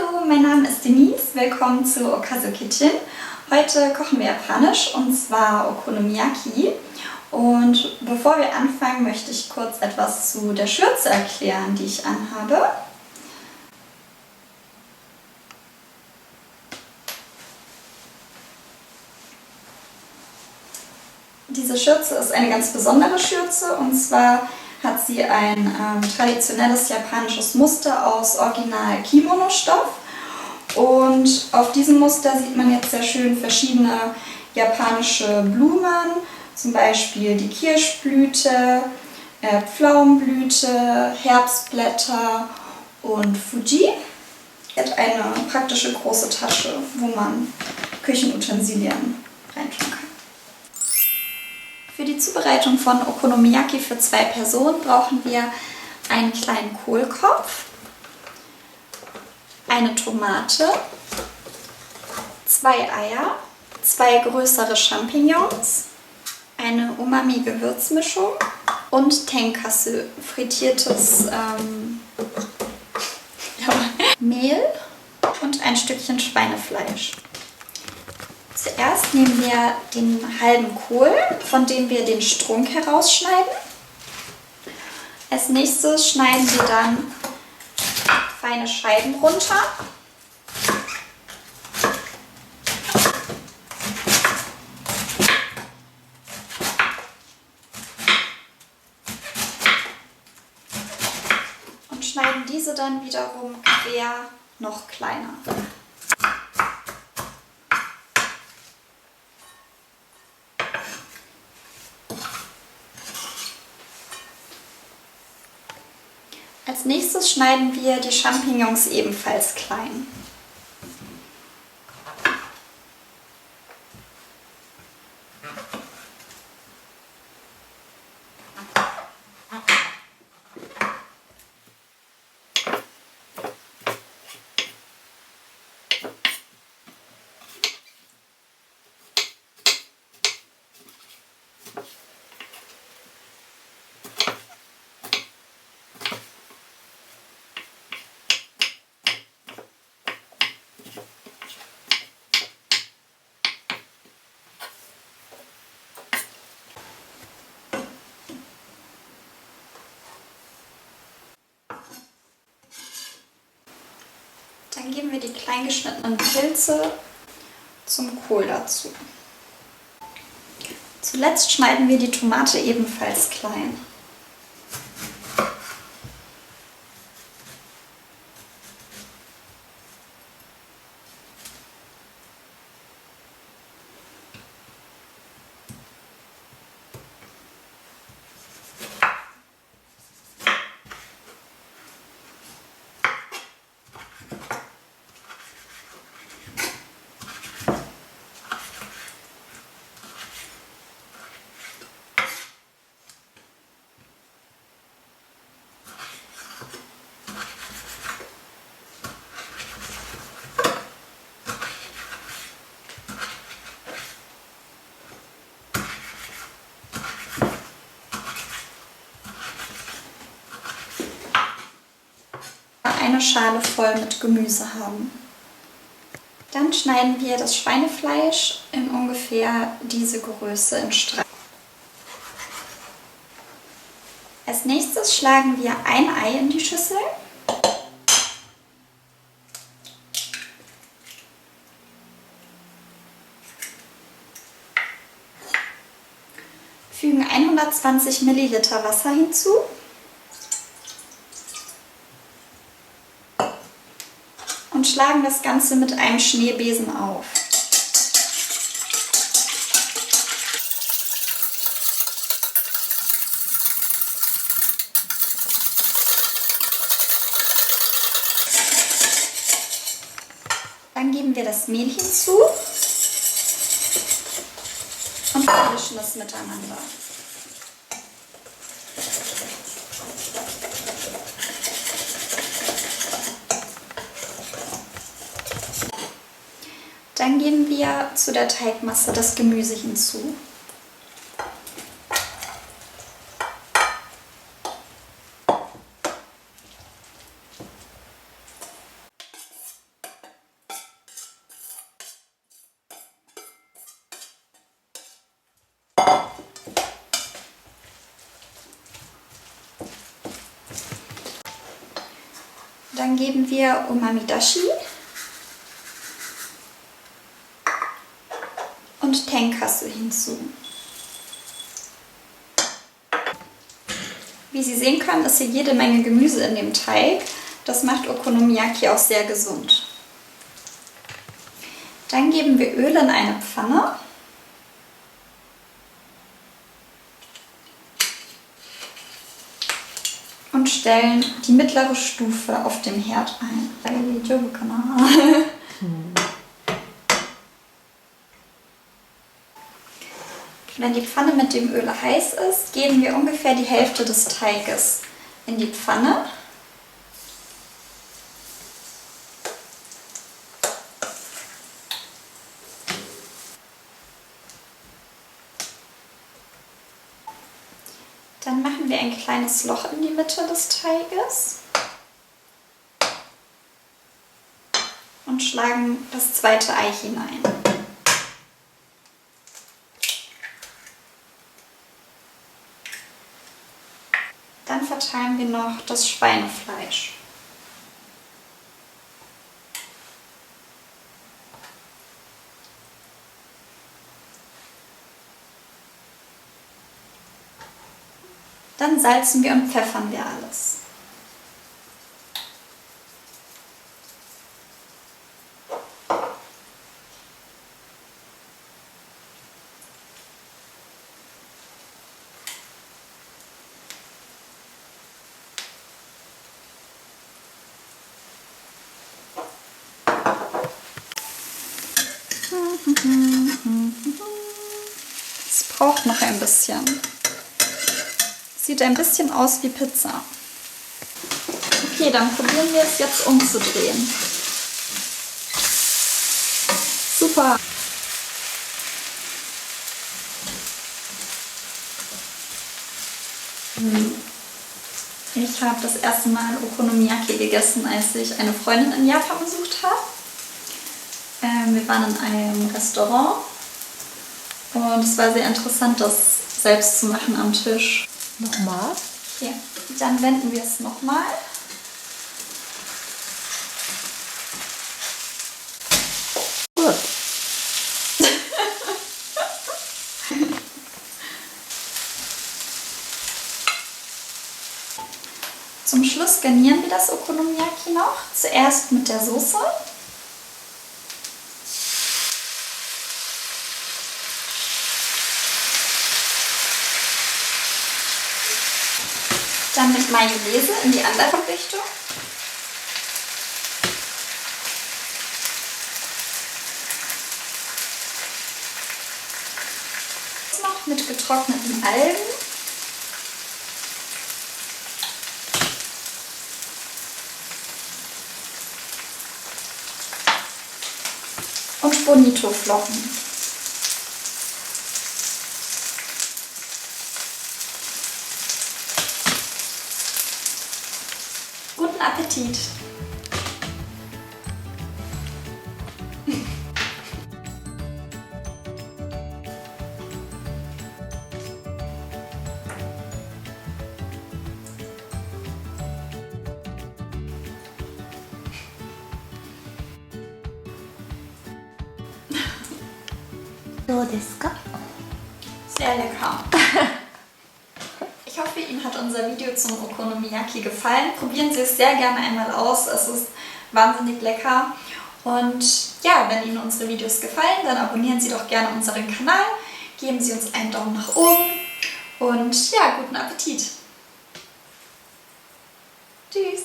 Hallo, mein Name ist Denise. Willkommen zu Okazu Kitchen. Heute kochen wir japanisch und zwar Okonomiyaki. Und bevor wir anfangen, möchte ich kurz etwas zu der Schürze erklären, die ich anhabe. Diese Schürze ist eine ganz besondere Schürze und zwar hat sie ein traditionelles japanisches Muster aus Original Kimono-Stoff. Und auf diesem Muster sieht man jetzt sehr schön verschiedene japanische Blumen, zum Beispiel die Kirschblüte, Pflaumenblüte, Herbstblätter und Fuji. Sie hat eine praktische große Tasche, wo man Küchenutensilien reintun kann. Für die Zubereitung von Okonomiyaki für 2 Personen brauchen wir einen kleinen Kohlkopf, eine Tomate, 2 Eier, 2 größere Champignons, eine Umami-Gewürzmischung und Tenkatsu, frittiertes Mehl und ein Stückchen Schweinefleisch. Zuerst nehmen wir den halben Kohl, von dem wir den Strunk herausschneiden. Als nächstes schneiden wir dann feine Scheiben runter. Und schneiden diese dann wiederum quer noch kleiner. Als nächstes schneiden wir die Champignons ebenfalls klein. Dann geben wir die klein geschnittenen Pilze zum Kohl dazu. Zuletzt schneiden wir die Tomate ebenfalls klein. Eine Schale voll mit Gemüse haben. Dann schneiden wir das Schweinefleisch in ungefähr diese Größe in Streifen. Als nächstes schlagen wir ein Ei in die Schüssel. Fügen 120 Milliliter Wasser hinzu. Und schlagen das Ganze mit einem Schneebesen auf. Dann geben wir das Mehl hinzu und vermischen es miteinander. Dann geben wir zu der Teigmasse das Gemüse hinzu. Dann geben wir Umami-Dashi und Tenkatsu hinzu. Wie Sie sehen können, ist hier jede Menge Gemüse in dem Teig. Das macht Okonomiyaki auch sehr gesund. Dann geben wir Öl in eine Pfanne. Und stellen die mittlere Stufe auf dem Herd ein. Wenn die Pfanne mit dem Öl heiß ist, geben wir ungefähr die Hälfte des Teiges in die Pfanne. Dann machen wir ein kleines Loch in die Mitte des Teiges und schlagen das zweite Ei hinein. Dann verteilen wir noch das Schweinefleisch. Dann salzen wir und pfeffern wir alles. Es braucht noch ein bisschen. Sieht ein bisschen aus wie Pizza. Okay, dann probieren wir es jetzt umzudrehen. Super! Ich habe das erste Mal Okonomiyaki gegessen, als ich eine Freundin in Japan besucht habe. Wir waren in einem Restaurant und es war sehr interessant, das selbst zu machen am Tisch. Nochmal? Okay, dann wenden wir es nochmal. Gut. Zum Schluss garnieren wir das Okonomiyaki noch. Zuerst mit der Soße. Dann mit Mayonnaise in die andere Richtung. Jetzt noch mit getrockneten Algen. Und Bonito-Flocken. Guten Appetit! Sehr lecker. Ich hoffe, Ihnen hat unser Video zum Okonomiyaki gefallen. Probieren Sie es sehr gerne einmal aus. Es ist wahnsinnig lecker. Und ja, wenn Ihnen unsere Videos gefallen, dann abonnieren Sie doch gerne unseren Kanal. Geben Sie uns einen Daumen nach oben. Und ja, guten Appetit. Tschüss.